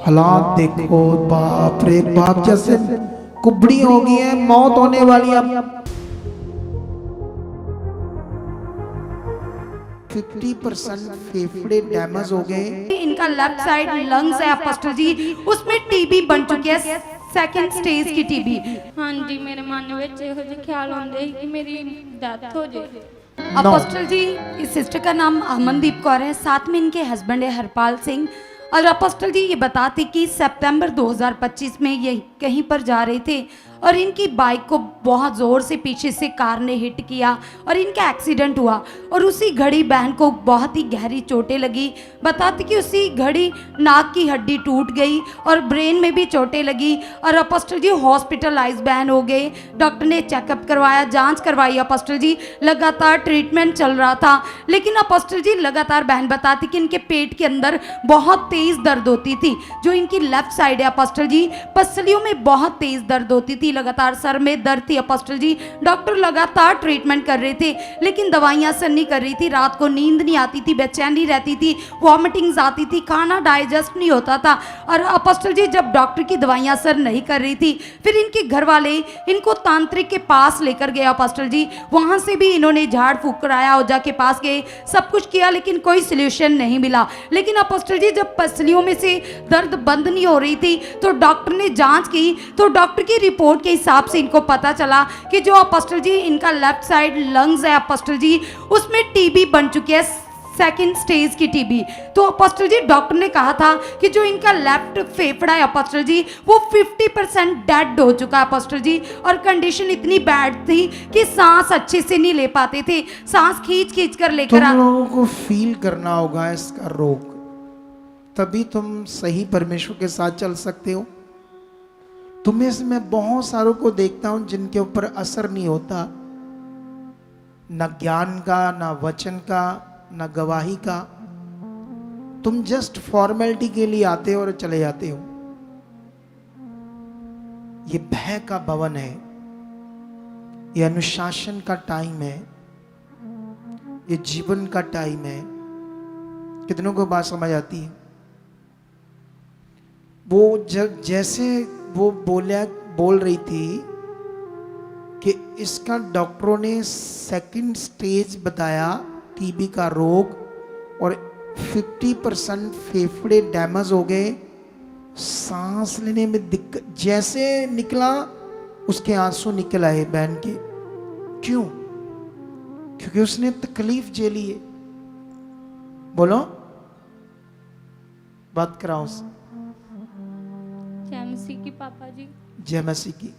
हालात देखो, बाप रे बाप, जैसे कुबड़ी हो गई है, मौत होने वाली है। 50% फेफड़े डैमेज हो गए। इनका लेफ्ट साइड लंग्स है अपोस्टल जी, उसमें टीबी बन चुकी है, सेकंड स्टेज की टीबी। हाँ जी, मेरे मन ਵਿੱਚ ਇਹੋ ਜਿਹੇ ख्याल आते हैं कि मेरी डेथ हो जाए। अपोस्टल जी, इस सिस्टर का नाम अमनदीप कौर है, साथ में इनके हस्बैंड है हरपाल सिंह। और अपोस्टल जी ये बताते कि सितंबर 2025 में ये कहीं पर जा रहे थे और इनकी बाइक को बहुत ज़ोर से पीछे से कार ने हिट किया और इनका एक्सीडेंट हुआ और उसी घड़ी बहन को बहुत ही गहरी चोटें लगी। बताते कि उसी घड़ी नाक की हड्डी टूट गई और ब्रेन में भी चोटें लगी और अपोस्टल जी हॉस्पिटलाइज बहन हो गए। डॉक्टर ने चेकअप करवाया, जांच करवाई अपोस्टल जी, लगातार ट्रीटमेंट चल रहा था। लेकिन अपोस्टल जी लगातार बहन बताती कि इनके पेट के अंदर बहुत तेज़ दर्द होती थी, जो इनकी लेफ्ट साइड है अपोस्टल जी, पसलियों में बहुत तेज़ दर्द होती थी, लगातार सर में दर्द थी अपोस्टल जी। डॉक्टर लगातार ट्रीटमेंट कर रहे थे लेकिन दवाइयाँ असर नहीं कर रही थी। रात को नींद नहीं आती थी, बेचैनी रहती थी, वॉमिटिंग्स आती थी, खाना डाइजेस्ट नहीं होता था। और अपोस्टल जी जब डॉक्टर की दवाइयाँ असर नहीं कर रही थी, फिर इनके घर वाले इनको तांत्रिक के पास लेकर गए अपोस्टल जी। वहाँ से भी इन्होंने झाड़ फूक कराया, ओझा के पास गए, सब कुछ किया लेकिन कोई सोल्यूशन नहीं मिला। लेकिन अपोस्टल जी जब पसलियों में से दर्द बंद नहीं हो रही थी तो डॉक्टर ने जांच की, तो डॉक्टर की रिपोर्ट के हिसाब से इनको पता चला कि जो अपोस्टल जी इनका लेफ्ट साइड लंग्स है अपोस्टल जी, उसमें टीबी बन चुकी है, सेकंड स्टेज की टीबी। तो अपोस्टल जी डॉक्टर ने कहा था कि जो इनका लेफ्ट फेफड़ा है अपोस्टल जी वो 50% डेड हो चुका है अपोस्टल जी, और कंडीशन इतनी बैड थी कि सांस अच्छे से नहीं ले पाते थे, सांस खींच खींच कर लेकर तुम लोगों को फील करना होगा इसका रोग, तभी तुम सही परमेश्वर के साथ चल सकते हो। तुम्हें से मैं बहुत सारों को देखता हूं जिनके ऊपर असर नहीं होता, न ज्ञान का, न वचन का, न गवाही का। तुम जस्ट फॉर्मेलिटी के लिए आते हो और चले जाते हो। ये भय का भवन है, ये अनुशासन का टाइम है, ये जीवन का टाइम है। कितनों को बात समझ आती है? वो जब जैसे वो बोल रही थी कि इसका डॉक्टरों ने सेकंड स्टेज बताया टीबी का रोग, और 50% फेफड़े डैमेज हो गए, सांस लेने में दिक्कत, जैसे निकला उसके आंसू निकल आए बहन के। क्यों? क्योंकि उसने तकलीफ झेली है। बोलो, बात कराओ उससे। जय मसीह की पापा जी। जय मसीह की।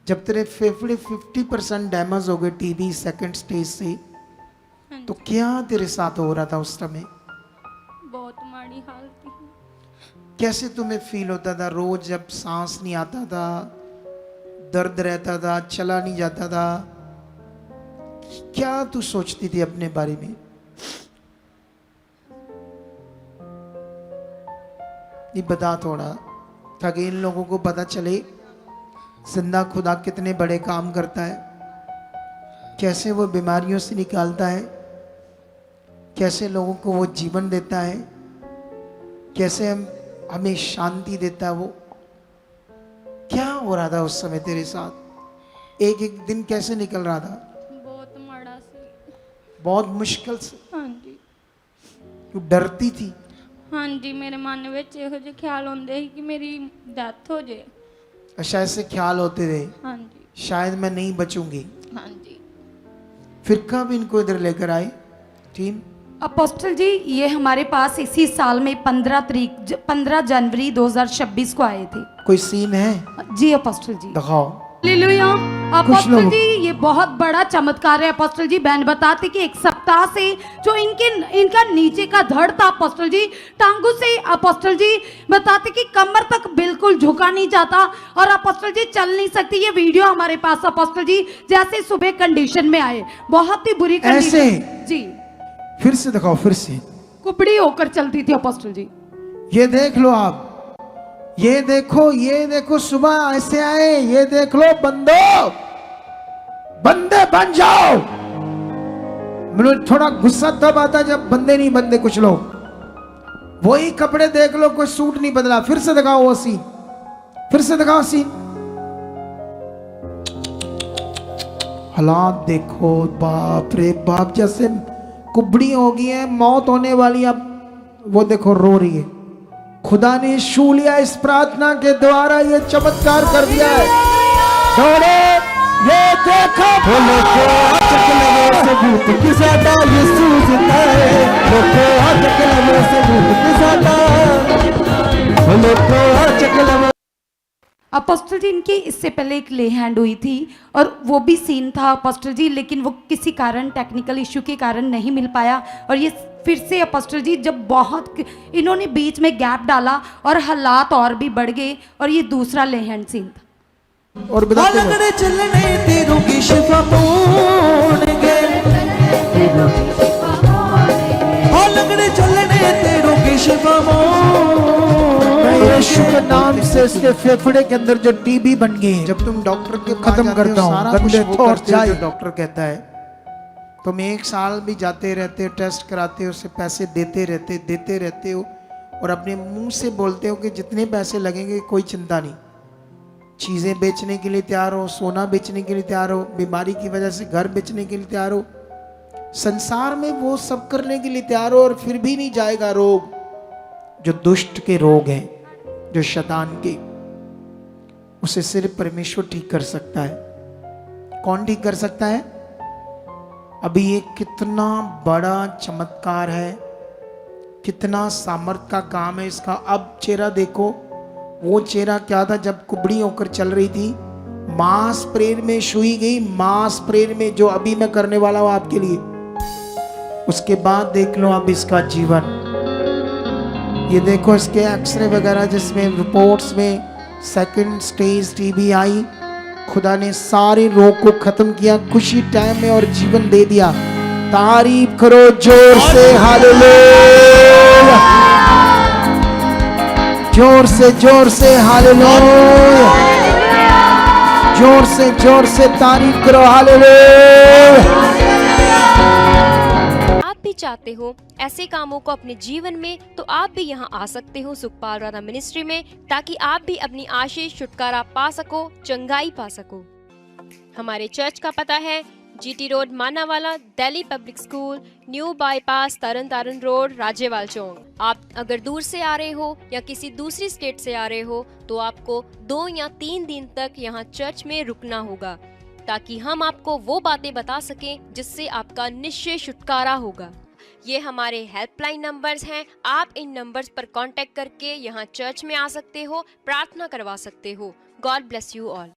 जब तेरे फेफड़े 50% डैमेज हो गए टीबी सेकंड स्टेज से, तो क्या तेरे साथ हो रहा था उस समय? बहुत माड़ी हालत थी। कैसे तुम्हें फील होता था? रोज जब सांस नहीं आता था, दर्द रहता था, चला नहीं जाता था, क्या तू सोचती थी अपने बारे में? ये बता थोड़ा, ताकि इन लोगों को पता चले जिंदा खुदा कितने बड़े काम करता है, कैसे वो बीमारियों से निकालता है, कैसे लोगों को वो जीवन देता है, कैसे हमें शांति देता है। वो क्या हो रहा था उस समय तेरे साथ? एक एक दिन कैसे निकल रहा था? बहुत माड़ा से, बहुत मुश्किल से। हाँ जी। तू डरती थी? हाँ जी, मेरे मन ਵਿੱਚ ਇਹੋ ਜਿਹੇ ख्याल आते हैं कि मेरी डेथ हो जाए। अच्छा, ऐसे ख्याल होते थे हाँ जी। शायद मैं नहीं बचूंगी। हाँ जी। फिर कब इनको इधर लेकर आए टीम? अपोस्टल जी ये हमारे पास इसी साल में 15 जनवरी 2026 को आए थे। कोई सीन है? जी अपोस्टल जी। दिखाओ। हालेलुया। अपोस्टल जी ये बहुत बड़ा चमत्कार है अपोस्टल जी। बहन बताती कि एक सप्ताह से जो इनका नीचे का धड़ था अपोस्टल जी, टांगों से अपोस्टल जी बताते कि कमर तक बिल्कुल झुका नहीं जाता और अपोस्टल जी चल नहीं सकती। ये वीडियो हमारे पास अपोस्टल जी जैसे सुबह कंडीशन में आए, बहुत ही बुरी कंडीशन। ऐसे? जी फिर से दिखाओ, फिर से। कुबड़ी होकर चलती थी अपोस्टल जी। ये देख लो आप, ये देखो सुबह ऐसे आए, ये देख लो बंदे बन जाओ। मुझे थोड़ा गुस्सा तब आता जब बंदे नहीं बनते कुछ लोग। वही कपड़े देख लो, कोई सूट नहीं बदला। फिर से दिखाओ वो सीन, फिर से दिखाओ सीन। हालात देखो, बाप रे बाप, जैसे कुबड़ी हो गई है, मौत होने वाली। अब वो देखो रो रही है। खुदा ने छू लिया इस प्रार्थना के द्वारा, ये चमत्कार कर दिया है। थोड़े ये देखो, सबूत की सादा यीशु जिंदा है। लोगों चकलवे सबूत की सादा, लोगों चकलवे। अपोस्टल जी, इनकी इससे पहले एक ले हैंड हुई थी और वो भी सीन था अपोस्टल जी, लेकिन वो किसी कारण, टेक्निकल इशू के कारण नहीं मिल पाया। और ये फिर से अपोस्टल जी, जब बहुत इन्होंने बीच में गैप डाला और हालात और भी बढ़ गए, और ये दूसरा ले हैंड सीन था। और लगड़े चलने तेरों की शिफा मोड़ेंगे, लगड़े चलने तेरों की शिफा मोड़ेंगे। यीशु के नाम से इसके फेफड़े के अंदर जो टीबी बन गई है, जब तुम डॉक्टर के खत्म करता हूँ, गंदे थॉट जाए, डॉक्टर कहता है तुम 1 साल भी जाते रहते हो, टेस्ट कराते हो, उससे पैसे देते रहते हो, और अपने मुंह से बोलते हो कि जितने पैसे लगेंगे कोई चिंता नहीं। चीज़ें बेचने के लिए तैयार हो, सोना बेचने के लिए तैयार हो, बीमारी की वजह से घर बेचने के लिए तैयार हो, संसार में वो सब करने के लिए तैयार हो, और फिर भी नहीं जाएगा रोग। जो दुष्ट के रोग हैं, जो शैतान के, उसे सिर्फ परमेश्वर ठीक कर सकता है। कौन ठीक कर सकता है? अभी ये कितना बड़ा चमत्कार है, कितना सामर्थ का काम है इसका। अब चेहरा देखो, वो चेहरा क्या था जब कुबड़ी होकर चल रही थी, मांस प्रेर में छुई गई, मांस प्रेर में, जो अभी मैं करने वाला हूं आपके लिए। उसके बाद देख लो अब इसका जीवन। ये देखो इसके एक्सरे वगैरह, जिसमें रिपोर्ट्स में 2nd स्टेज टीबी आई। खुदा ने सारे रोग को खत्म किया खुशी टाइम में और जीवन दे दिया। तारीफ करो जोर से, हालेलुया, जोर से हालेलुया, जोर से तारीफ करो, हालेलुया। आप भी चाहते हो ऐसे कामों को अपने जीवन में, तो आप भी यहाँ आ सकते हो सुखपाल राणा मिनिस्ट्री में, ताकि आप भी अपनी आशीष, छुटकारा पा सको, चंगाई पा सको। हमारे चर्च का पता है GT road Manawala, Delhi public school, new bypass, Tarn Taran road, Rajyawal Chowk. आप अगर दूर से आ रहे हो या किसी दूसरी स्टेट से आ रहे हो, तो आपको 2 या 3 दिन तक यहाँ चर्च में रुकना होगा, ताकि हम आपको वो बातें बता सकें जिससे आपका निश्चय छुटकारा होगा। ये हमारे हेल्पलाइन नंबर्स हैं। आप इन नंबर्स पर कांटेक्ट करके यहाँ चर्च में आ सकते हो, प्रार्थना करवा सकते हो। God bless you all.